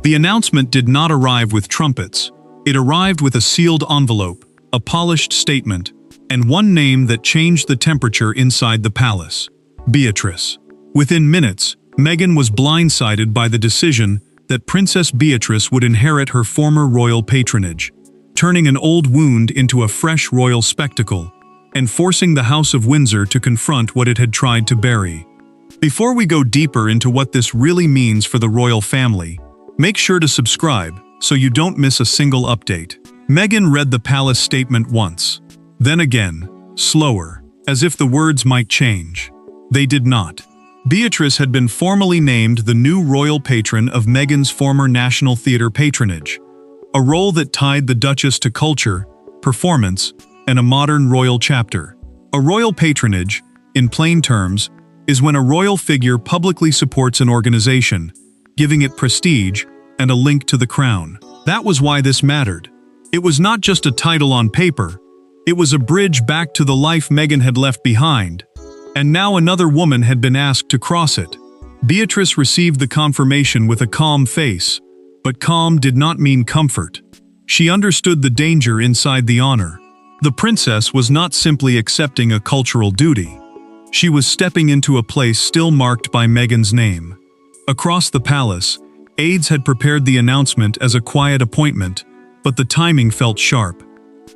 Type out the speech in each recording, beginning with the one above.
The announcement did not arrive with trumpets. It arrived with a sealed envelope, a polished statement, and one name that changed the temperature inside the palace: Beatrice. Within minutes, Meghan was blindsided by the decision that Princess Beatrice would inherit her former royal patronage, turning an old wound into a fresh royal spectacle, and forcing the House of Windsor to confront what it had tried to bury. Before we go deeper into what this really means for the royal family, make sure to subscribe so you don't miss a single update. Meghan read the palace statement once, then again, slower, as if the words might change. They did not. Beatrice had been formally named the new royal patron of Meghan's former National Theatre patronage, a role that tied the Duchess to culture, performance, and a modern royal chapter. A royal patronage, in plain terms, is when a royal figure publicly supports an organization, giving it prestige and a link to the crown. That was why this mattered. It was not just a title on paper, it was a bridge back to the life Meghan had left behind. And now another woman had been asked to cross it. Beatrice received the confirmation with a calm face, but calm did not mean comfort. She understood the danger inside the honor. The princess was not simply accepting a cultural duty. She was stepping into a place still marked by Meghan's name. Across the palace, aides had prepared the announcement as a quiet appointment, but the timing felt sharp.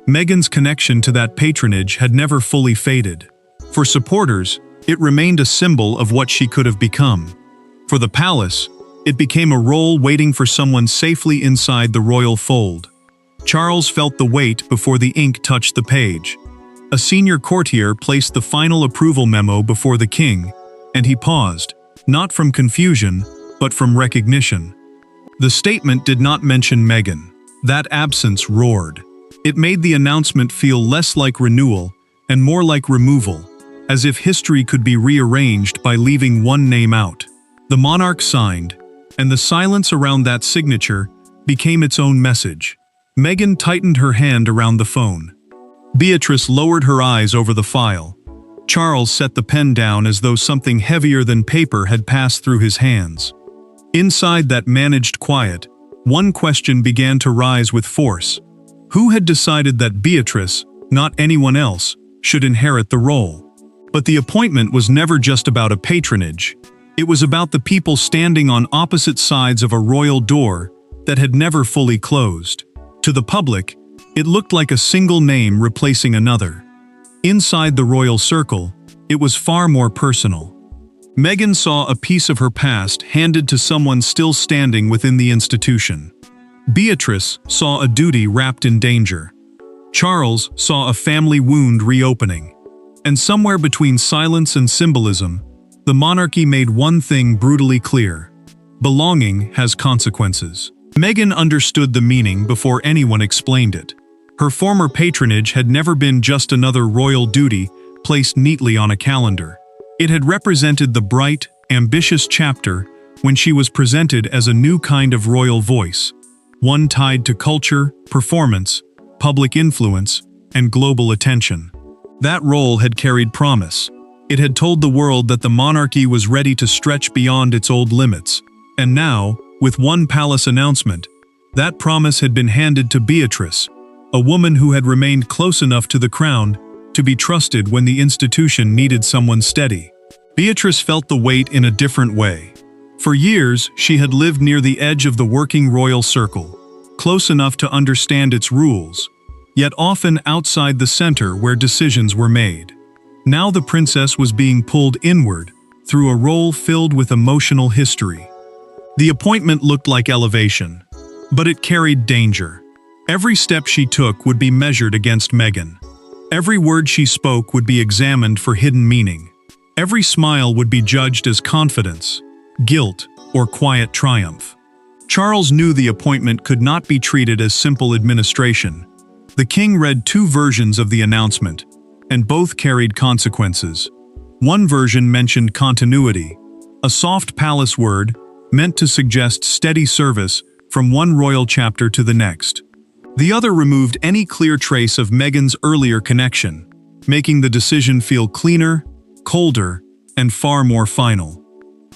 Meghan's connection to that patronage had never fully faded. For supporters, it remained a symbol of what she could have become. For the palace, it became a role waiting for someone safely inside the royal fold. Charles felt the weight before the ink touched the page. A senior courtier placed the final approval memo before the king, and he paused, not from confusion, but from recognition. The statement did not mention Meghan. That absence roared. It made the announcement feel less like renewal and more like removal, as if history could be rearranged by leaving one name out. The monarch signed, and the silence around that signature became its own message. Meghan tightened her hand around the phone. Beatrice lowered her eyes over the file. Charles set the pen down as though something heavier than paper had passed through his hands. Inside that managed quiet, one question began to rise with force. Who had decided that Beatrice, not anyone else, should inherit the role? But the appointment was never just about a patronage. It was about the people standing on opposite sides of a royal door that had never fully closed. To the public, it looked like a single name replacing another. Inside the royal circle, it was far more personal. Meghan saw a piece of her past handed to someone still standing within the institution. Beatrice saw a duty wrapped in danger. Charles saw a family wound reopening. And somewhere between silence and symbolism, the monarchy made one thing brutally clear: belonging has consequences. Meghan understood the meaning before anyone explained it. Her former patronage had never been just another royal duty placed neatly on a calendar. It had represented the bright, ambitious chapter when she was presented as a new kind of royal voice, one tied to culture, performance, public influence, and global attention. That role had carried promise. It had told the world that the monarchy was ready to stretch beyond its old limits. And now, with one palace announcement, that promise had been handed to Beatrice, a woman who had remained close enough to the crown to be trusted when the institution needed someone steady. Beatrice felt the weight in a different way. For years, she had lived near the edge of the working royal circle, close enough to understand its rules, yet often outside the center where decisions were made. Now the princess was being pulled inward through a role filled with emotional history. The appointment looked like elevation, but it carried danger. Every step she took would be measured against Meghan. Every word she spoke would be examined for hidden meaning. Every smile would be judged as confidence, guilt, or quiet triumph. Charles knew the appointment could not be treated as simple administration. The king read two versions of the announcement, and both carried consequences. One version mentioned continuity, a soft palace word meant to suggest steady service from one royal chapter to the next. The other removed any clear trace of Meghan's earlier connection, making the decision feel cleaner, colder, and far more final.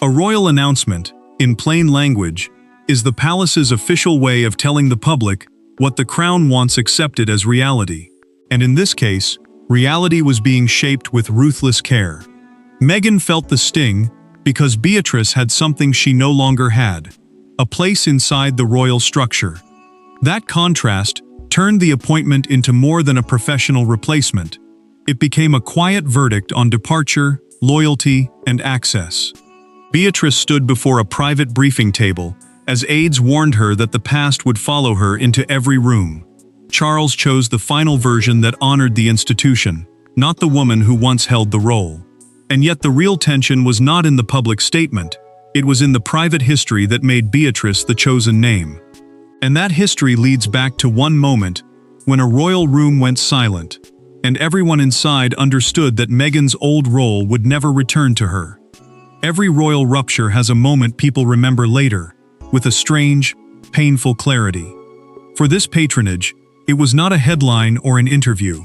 A royal announcement, in plain language, is the palace's official way of telling the public what the crown wants accepted as reality. And in this case, reality was being shaped with ruthless care. Meghan felt the sting because Beatrice had something she no longer had: a place inside the royal structure. That contrast turned the appointment into more than a professional replacement. It became a quiet verdict on departure, loyalty, and access. Beatrice stood before a private briefing table as aides warned her that the past would follow her into every room. Charles chose the final version that honored the institution, not the woman who once held the role. And yet the real tension was not in the public statement. It was in the private history that made Beatrice the chosen name. And that history leads back to one moment when a royal room went silent, and everyone inside understood that Meghan's old role would never return to her. Every royal rupture has a moment people remember later, with a strange, painful clarity. For this patronage, it was not a headline or an interview.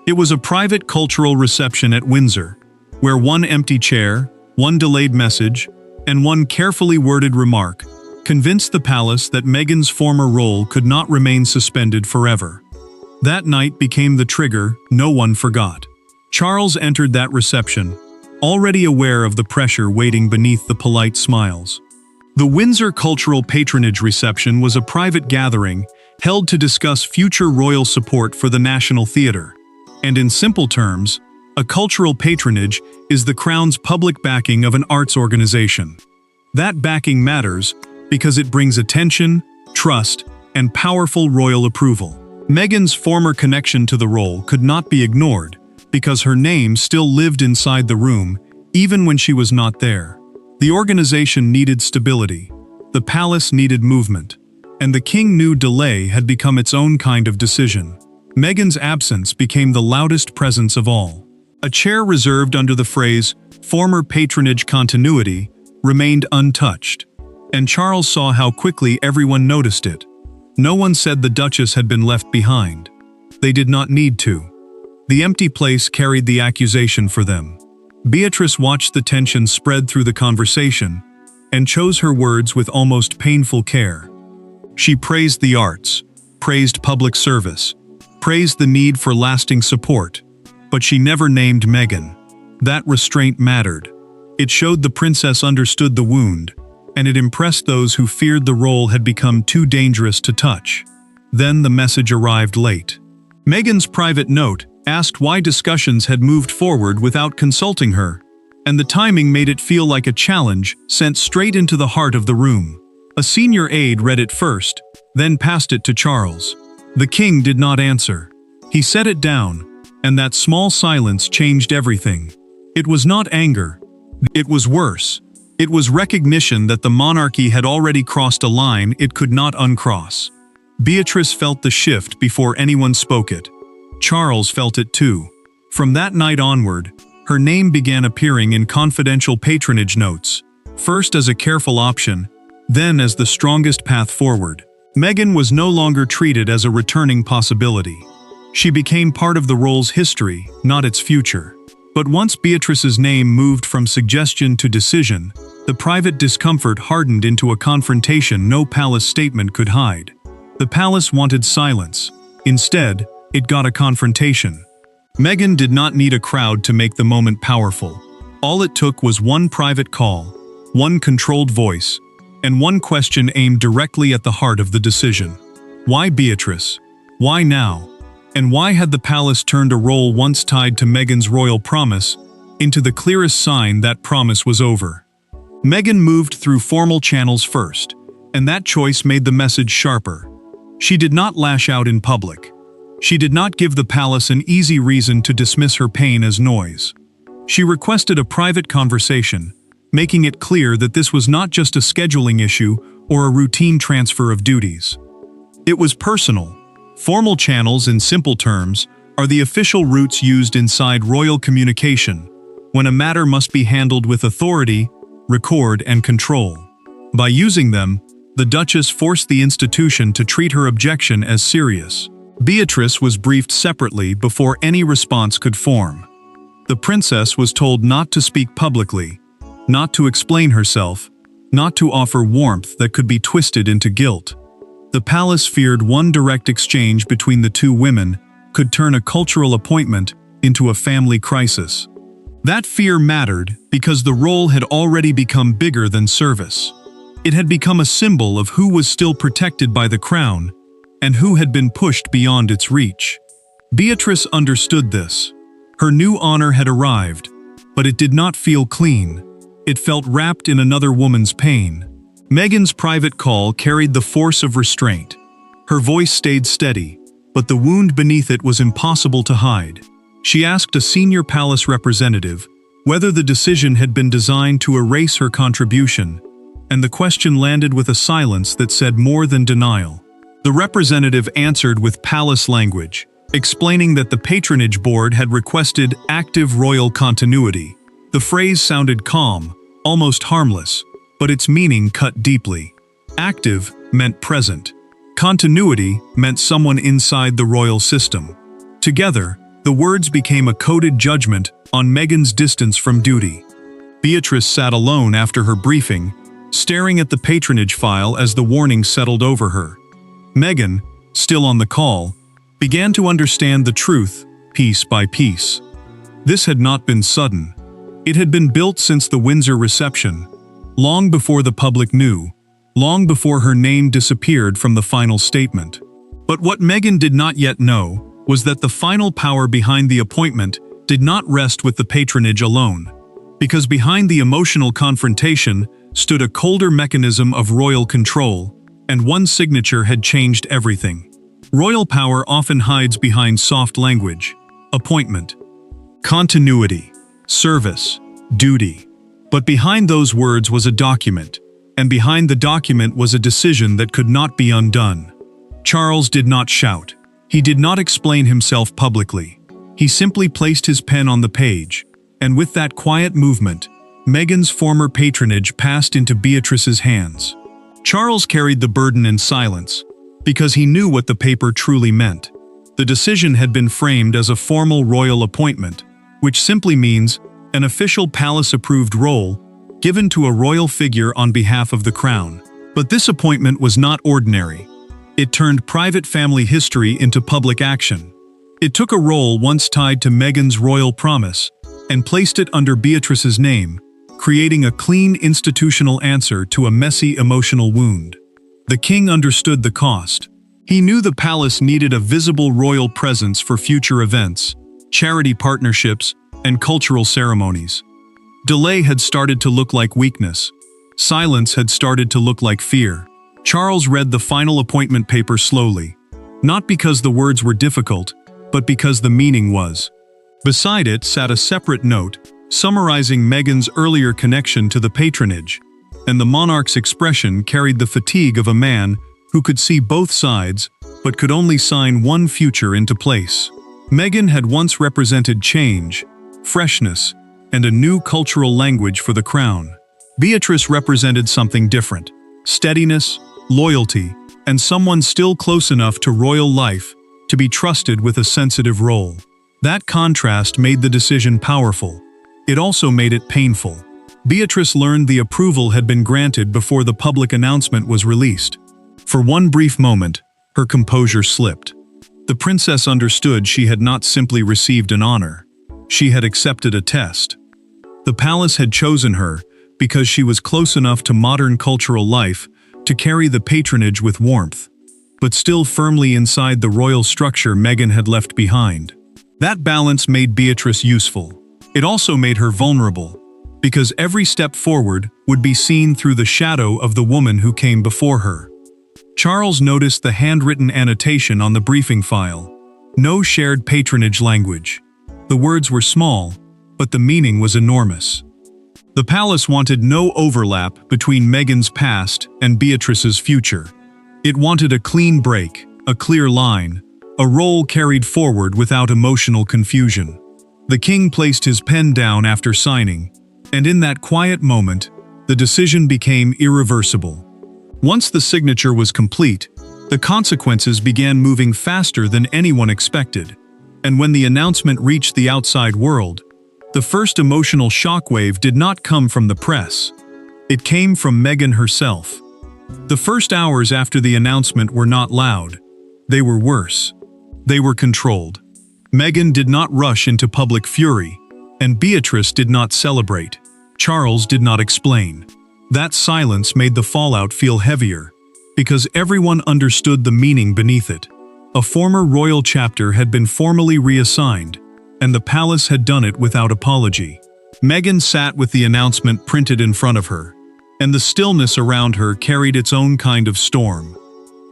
It was a private cultural reception at Windsor, where one empty chair, one delayed message, and one carefully worded remark convinced the palace that Meghan's former role could not remain suspended forever. That night became the trigger no one forgot. Charles entered that reception, already aware of the pressure waiting beneath the polite smiles. The Windsor Cultural Patronage Reception was a private gathering held to discuss future royal support for the National Theatre. And in simple terms, a cultural patronage is the Crown's public backing of an arts organization. That backing matters because it brings attention, trust, and powerful royal approval. Meghan's former connection to the role could not be ignored because her name still lived inside the room even when she was not there. The organization needed stability, the palace needed movement, and the king knew delay had become its own kind of decision. Meghan's absence became the loudest presence of all. A chair reserved under the phrase, "former patronage continuity," remained untouched, and Charles saw how quickly everyone noticed it. No one said the Duchess had been left behind. They did not need to. The empty place carried the accusation for them. Beatrice watched the tension spread through the conversation and chose her words with almost painful care. She praised the arts, praised public service, praised the need for lasting support, but she never named Meghan. That restraint mattered. It showed the princess understood the wound, and it impressed those who feared the role had become too dangerous to touch. Then the message arrived late. Meghan's private note asked why discussions had moved forward without consulting her, and the timing made it feel like a challenge sent straight into the heart of the room. A senior aide read it first, then passed it to Charles. The king did not answer. He set it down, and that small silence changed everything. It was not anger. It was worse. It was recognition that the monarchy had already crossed a line it could not uncross. Beatrice felt the shift before anyone spoke it. Charles felt it too. From that night onward, her name began appearing in confidential patronage notes, first as a careful option, then as the strongest path forward. Meghan was no longer treated as a returning possibility. She became part of the role's history, not its future. But once Beatrice's name moved from suggestion to decision, the private discomfort hardened into a confrontation no palace statement could hide. The palace wanted silence. Instead, it got a confrontation. Meghan did not need a crowd to make the moment powerful. All it took was one private call, one controlled voice, and one question aimed directly at the heart of the decision. Why Beatrice? Why now? And why had the palace turned a role once tied to Meghan's royal promise into the clearest sign that promise was over? Meghan moved through formal channels first, and that choice made the message sharper. She did not lash out in public. She did not give the palace an easy reason to dismiss her pain as noise. She requested a private conversation, making it clear that this was not just a scheduling issue or a routine transfer of duties. It was personal. Formal channels, in simple terms, are the official routes used inside royal communication, when a matter must be handled with authority, record, and control. By using them, the Duchess forced the institution to treat her objection as serious. Beatrice was briefed separately before any response could form. The princess was told not to speak publicly, not to explain herself, not to offer warmth that could be twisted into guilt. The palace feared one direct exchange between the two women could turn a cultural appointment into a family crisis. That fear mattered because the role had already become bigger than service. It had become a symbol of who was still protected by the crown and who had been pushed beyond its reach. Beatrice understood this. Her new honor had arrived, but it did not feel clean. It felt wrapped in another woman's pain. Meghan's private call carried the force of restraint. Her voice stayed steady, but the wound beneath it was impossible to hide. She asked a senior palace representative whether the decision had been designed to erase her contribution, and the question landed with a silence that said more than denial. The representative answered with palace language, explaining that the Patronage board had requested active royal continuity. The phrase sounded calm, almost harmless, but its meaning cut deeply. Active meant present. Continuity meant someone inside the royal system. Together, the words became a coded judgment on Meghan's distance from duty. Beatrice sat alone after her briefing, staring at the patronage file as the warning settled over her. Meghan, still on the call, began to understand the truth, piece by piece. This had not been sudden. It had been built since the Windsor reception, long before the public knew, long before her name disappeared from the final statement. But what Meghan did not yet know was that the final power behind the appointment did not rest with the patronage alone, because behind the emotional confrontation stood a colder mechanism of royal control, and one signature had changed everything. Royal power often hides behind soft language: appointment, continuity, service, duty. But behind those words was a document, and behind the document was a decision that could not be undone. Charles did not shout. He did not explain himself publicly. He simply placed his pen on the page, and with that quiet movement, Meghan's former patronage passed into Beatrice's hands. Charles carried the burden in silence, because he knew what the paper truly meant. The decision had been framed as a formal royal appointment, which simply means an official palace-approved role given to a royal figure on behalf of the crown. But this appointment was not ordinary. It turned private family history into public action. It took a role once tied to Meghan's royal promise and placed it under Beatrice's name, creating a clean institutional answer to a messy emotional wound. The king understood the cost. He knew the palace needed a visible royal presence for future events, charity partnerships, and cultural ceremonies. Delay had started to look like weakness. Silence had started to look like fear. Charles read the final appointment paper slowly, not because the words were difficult, but because the meaning was. Beside it sat a separate note, summarizing Meghan's earlier connection to the patronage, and the monarch's expression carried the fatigue of a man who could see both sides, but could only sign one future into place. Meghan had once represented change, freshness, and a new cultural language for the crown. Beatrice represented something different: steadiness, loyalty, and someone still close enough to royal life to be trusted with a sensitive role. That contrast made the decision powerful. It also made it painful. Beatrice learned the approval had been granted before the public announcement was released. For one brief moment, her composure slipped. The princess understood she had not simply received an honor. She had accepted a test. The palace had chosen her because she was close enough to modern cultural life to carry the patronage with warmth, but still firmly inside the royal structure Meghan had left behind. That balance made Beatrice useful. It also made her vulnerable, because every step forward would be seen through the shadow of the woman who came before her. Charles noticed the handwritten annotation on the briefing file: no shared patronage language. The words were small, but the meaning was enormous. The palace wanted no overlap between Meghan's past and Beatrice's future. It wanted a clean break, a clear line, a role carried forward without emotional confusion. The king placed his pen down after signing, and in that quiet moment, the decision became irreversible. Once the signature was complete, the consequences began moving faster than anyone expected, and when the announcement reached the outside world, the first emotional shockwave did not come from the press. It came from Meghan herself. The first hours after the announcement were not loud. They were worse. They were controlled. Meghan did not rush into public fury, and Beatrice did not celebrate. Charles did not explain. That silence made the fallout feel heavier, because everyone understood the meaning beneath it. A former royal chapter had been formally reassigned, and the palace had done it without apology. Meghan sat with the announcement printed in front of her, and the stillness around her carried its own kind of storm.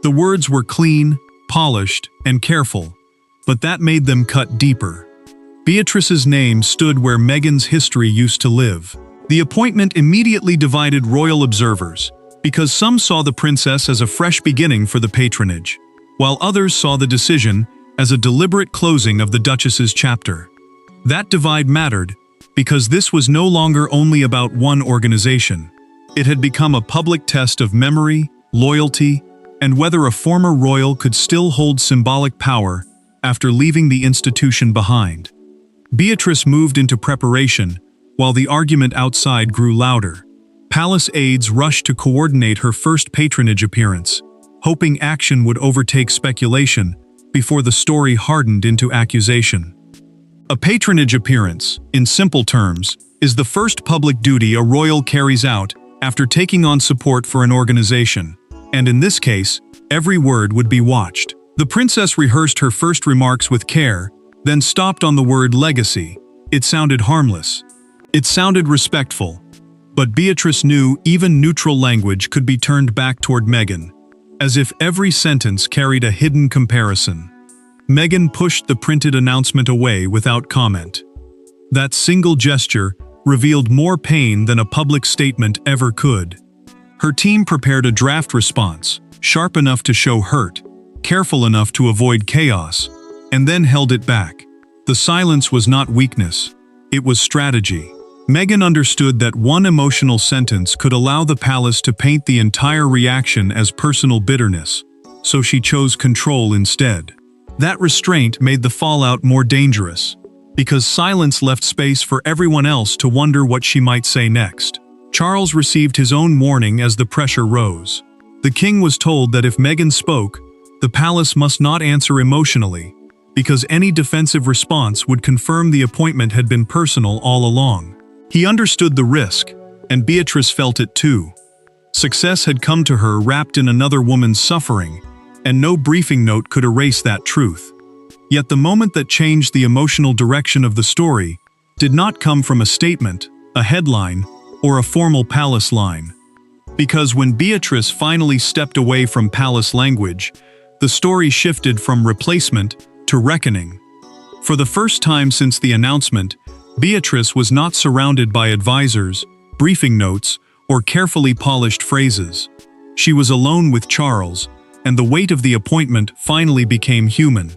The words were clean, polished, and careful, but that made them cut deeper. Beatrice's name stood where Meghan's history used to live. The appointment immediately divided royal observers, because some saw the princess as a fresh beginning for the patronage, while others saw the decision as a deliberate closing of the Duchess's chapter. That divide mattered, because this was no longer only about one organization. It had become a public test of memory, loyalty, and whether a former royal could still hold symbolic power after leaving the institution behind. Beatrice moved into preparation, while the argument outside grew louder. Palace aides rushed to coordinate her first patronage appearance, hoping action would overtake speculation before the story hardened into accusation. A patronage appearance, in simple terms, is the first public duty a royal carries out after taking on support for an organization, and in this case, every word would be watched. The princess rehearsed her first remarks with care, then stopped on the word legacy. It sounded harmless. It sounded respectful. But Beatrice knew even neutral language could be turned back toward Meghan, as if every sentence carried a hidden comparison. Meghan pushed the printed announcement away without comment. That single gesture revealed more pain than a public statement ever could. Her team prepared a draft response, sharp enough to show hurt, careful enough to avoid chaos, and then held it back. The silence was not weakness, it was strategy. Meghan understood that one emotional sentence could allow the palace to paint the entire reaction as personal bitterness, so she chose control instead. That restraint made the fallout more dangerous, because silence left space for everyone else to wonder what she might say next. Charles received his own warning as the pressure rose. The king was told that if Meghan spoke, the palace must not answer emotionally, because any defensive response would confirm the appointment had been personal all along. He understood the risk, and Beatrice felt it too. Success had come to her wrapped in another woman's suffering, and no briefing note could erase that truth. Yet the moment that changed the emotional direction of the story did not come from a statement, a headline, or a formal palace line. Because when Beatrice finally stepped away from palace language, the story shifted from replacement to reckoning. For the first time since the announcement, Beatrice was not surrounded by advisors, briefing notes, or carefully polished phrases. She was alone with Charles, and the weight of the appointment finally became human.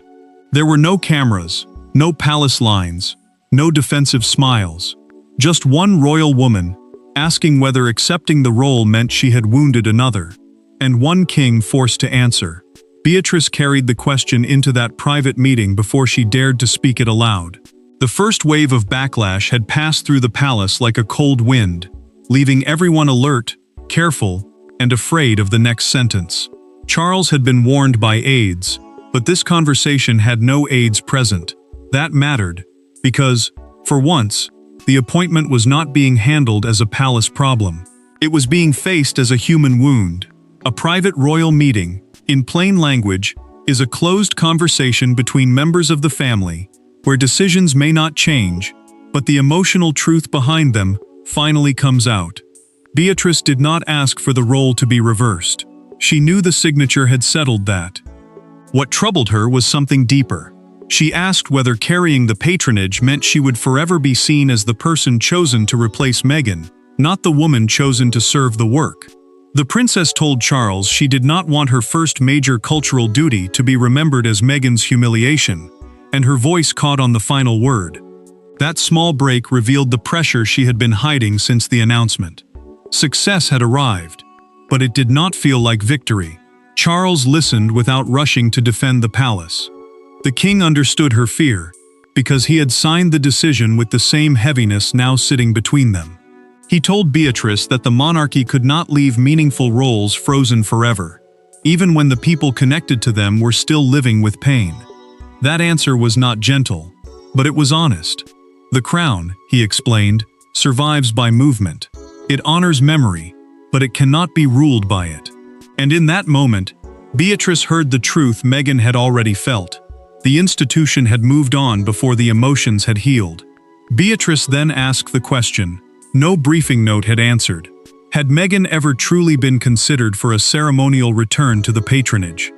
There were no cameras, no palace lines, no defensive smiles. Just one royal woman, asking whether accepting the role meant she had wounded another, and one king forced to answer. Beatrice carried the question into that private meeting before she dared to speak it aloud. The first wave of backlash had passed through the palace like a cold wind, leaving everyone alert, careful, and afraid of the next sentence. Charles had been warned by aides, but this conversation had no aides present. That mattered, because, for once, the appointment was not being handled as a palace problem. It was being faced as a human wound. A private royal meeting, in plain language, is a closed conversation between members of the family, where decisions may not change, but the emotional truth behind them finally comes out. Beatrice did not ask for the role to be reversed. She knew the signature had settled that. What troubled her was something deeper. She asked whether carrying the patronage meant she would forever be seen as the person chosen to replace Meghan, not the woman chosen to serve the work. The princess told Charles she did not want her first major cultural duty to be remembered as Meghan's humiliation, and her voice caught on the final word. That small break revealed the pressure she had been hiding since the announcement. Success had arrived, but it did not feel like victory. Charles listened without rushing to defend the palace. The king understood her fear, because he had signed the decision with the same heaviness now sitting between them. He told Beatrice that the monarchy could not leave meaningful roles frozen forever, even when the people connected to them were still living with pain. That answer was not gentle, but it was honest. The crown, he explained, survives by movement. It honors memory, but it cannot be ruled by it. And in that moment, Beatrice heard the truth Meghan had already felt. The institution had moved on before the emotions had healed. Beatrice then asked the question no briefing note had answered. Had Meghan ever truly been considered for a ceremonial return to the patronage?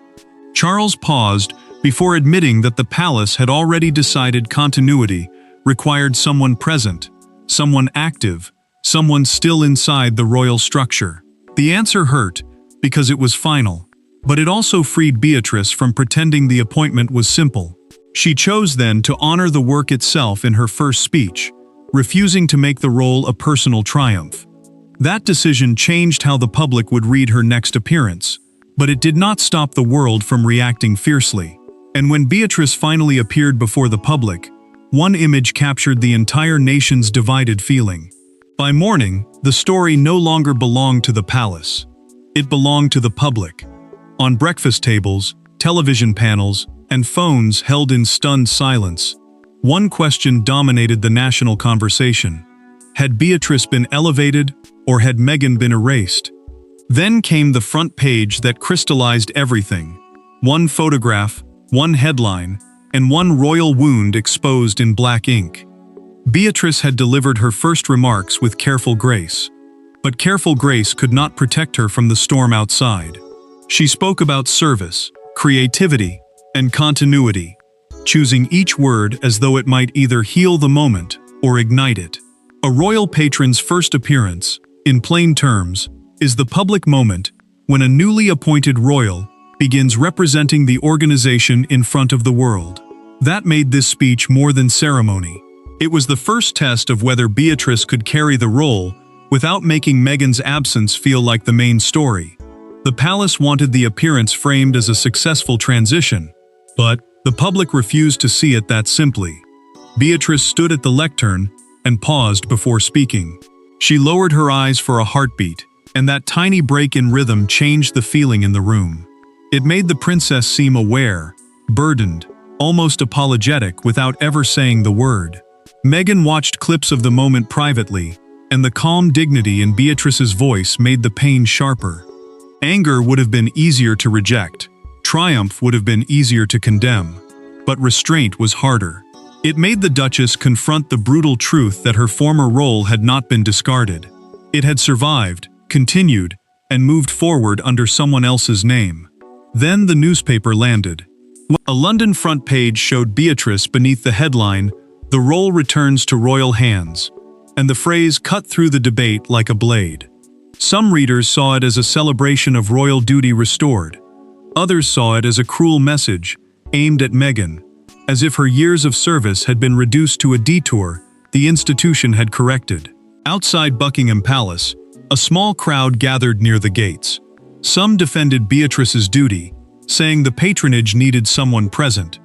Charles paused before admitting that the palace had already decided continuity required someone present, someone active, someone still inside the royal structure. The answer hurt because it was final, but it also freed Beatrice from pretending the appointment was simple. She chose then to honor the work itself in her first speech, refusing to make the role a personal triumph. That decision changed how the public would read her next appearance, but it did not stop the world from reacting fiercely. And when Beatrice finally appeared before the public, one image captured the entire nation's divided feeling. By morning, the story no longer belonged to the palace. It belonged to the public. On breakfast tables, television panels, and phones held in stunned silence, one question dominated the national conversation. Had Beatrice been elevated, or had Meghan been erased? Then came the front page that crystallized everything. One photograph, one headline, and one royal wound exposed in black ink. Beatrice had delivered her first remarks with careful grace. But careful grace could not protect her from the storm outside. She spoke about service, creativity, and continuity, choosing each word as though it might either heal the moment or ignite it. A royal patron's first appearance, in plain terms, is the public moment when a newly appointed royal begins representing the organization in front of the world. That made this speech more than ceremony. It was the first test of whether Beatrice could carry the role without making Meghan's absence feel like the main story. The palace wanted the appearance framed as a successful transition, but the public refused to see it that simply. Beatrice stood at the lectern and paused before speaking. She lowered her eyes for a heartbeat, and that tiny break in rhythm changed the feeling in the room. It made the princess seem aware, burdened, almost apologetic without ever saying the word. Meghan watched clips of the moment privately, and the calm dignity in Beatrice's voice made the pain sharper. Anger would have been easier to reject. Triumph would have been easier to condemn. But restraint was harder. It made the Duchess confront the brutal truth that her former role had not been discarded. It had survived, continued, and moved forward under someone else's name. Then the newspaper landed. A London front page showed Beatrice beneath the headline, "The role returns to royal hands," and the phrase cut through the debate like a blade. Some readers saw it as a celebration of royal duty restored. Others saw it as a cruel message, aimed at Meghan, as if her years of service had been reduced to a detour the institution had corrected. Outside Buckingham Palace, a small crowd gathered near the gates. Some defended Beatrice's duty, saying the patronage needed someone present.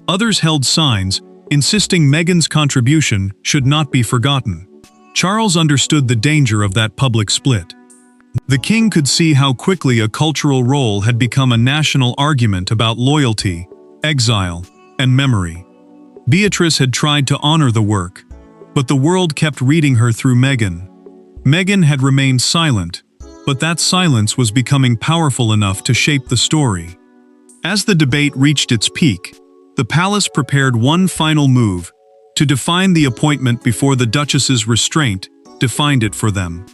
Others held signs, insisting Meghan's contribution should not be forgotten. Charles understood the danger of that public split. The king could see how quickly a cultural role had become a national argument about loyalty, exile, and memory. Beatrice had tried to honor the work, but the world kept reading her through Meghan. Meghan had remained silent, but that silence was becoming powerful enough to shape the story. As the debate reached its peak, the palace prepared one final move to define the appointment before the Duchess's restraint defined it for them.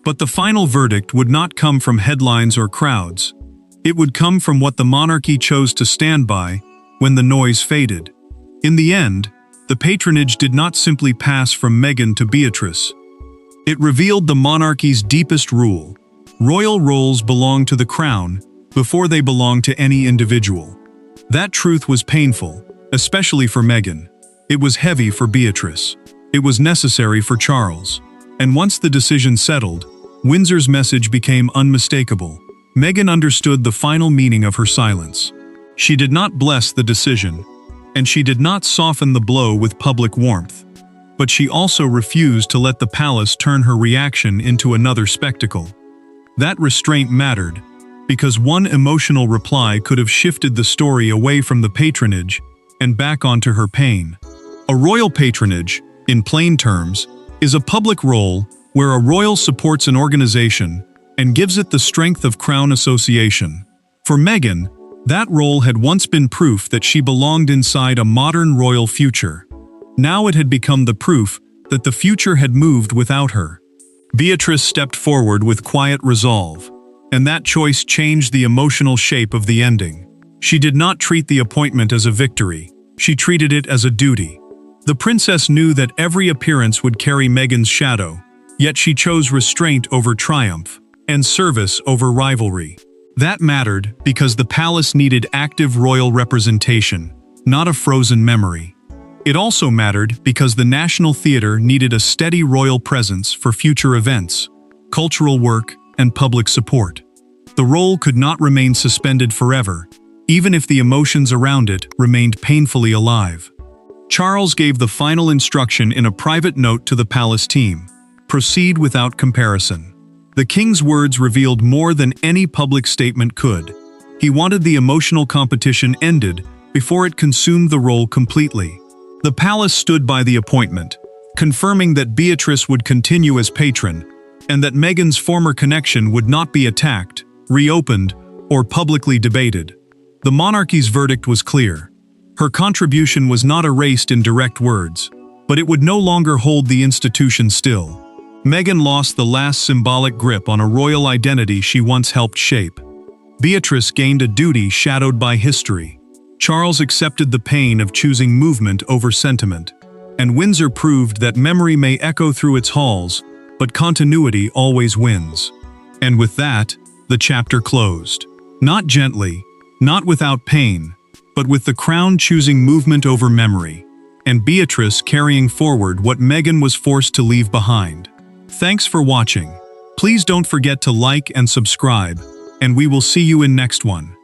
But the final verdict would not come from headlines or crowds. It would come from what the monarchy chose to stand by when the noise faded. In the end, the patronage did not simply pass from Meghan to Beatrice. It revealed the monarchy's deepest rule. Royal roles belong to the crown before they belong to any individual. That truth was painful, especially for Meghan. It was heavy for Beatrice. It was necessary for Charles. And once the decision settled, Windsor's message became unmistakable. Meghan understood the final meaning of her silence. She did not bless the decision, and she did not soften the blow with public warmth. but she also refused to let the palace turn her reaction into another spectacle. That restraint mattered, because one emotional reply could have shifted the story away from the patronage and back onto her pain. A royal patronage, in plain terms, is a public role where a royal supports an organization and gives it the strength of crown association. For Meghan, that role had once been proof that she belonged inside a modern royal future. Now it had become the proof that the future had moved without her. Beatrice stepped forward with quiet resolve, and that choice changed the emotional shape of the ending. She did not treat the appointment as a victory. She treated it as a duty. The princess knew that every appearance would carry Meghan's shadow, yet she chose restraint over triumph and service over rivalry. That mattered because the palace needed active royal representation, not a frozen memory. It also mattered because the National Theatre needed a steady royal presence for future events, cultural work, and public support. The role could not remain suspended forever, even if the emotions around it remained painfully alive. Charles gave the final instruction in a private note to the palace team: proceed without comparison. The king's words revealed more than any public statement could. He wanted the emotional competition ended before it consumed the role completely. The palace stood by the appointment, confirming that Beatrice would continue as patron, and that Meghan's former connection would not be attacked, reopened, or publicly debated. The monarchy's verdict was clear. Her contribution was not erased in direct words, but it would no longer hold the institution still. Meghan lost the last symbolic grip on a royal identity she once helped shape. Beatrice gained a duty shadowed by history. Charles accepted the pain of choosing movement over sentiment, and Windsor proved that memory may echo through its halls, but continuity always wins. And with that, the chapter closed. Not gently, not without pain, but with the crown choosing movement over memory, and Beatrice carrying forward what Meghan was forced to leave behind. Thanks for watching. Please don't forget to like and subscribe, and we will see you in next one.